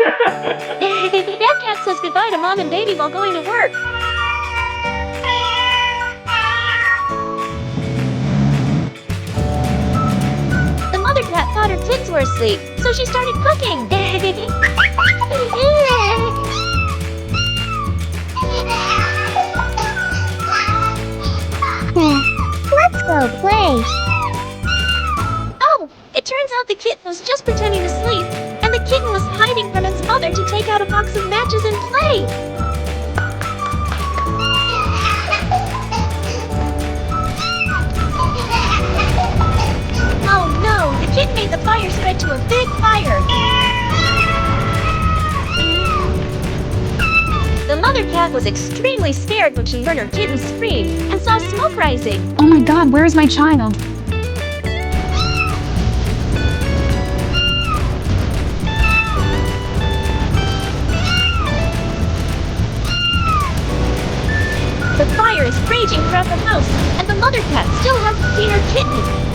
That cat says goodbye to mom and baby while going to work. The mother cat thought her kids were asleep, so she started cooking. Let's go play. Oh, it turns out the kitten was just pretending to sleep, and the kitten was hiding from its mother to take out a box of matches and play. Oh no, the kitten made the fire spread to a big fire. The mother cat was extremely scared when she heard her kitten scream and saw smoke rising. Oh my god, where is my child? The fire is raging throughout the house, and the mother cat still hasn't seen her kitten.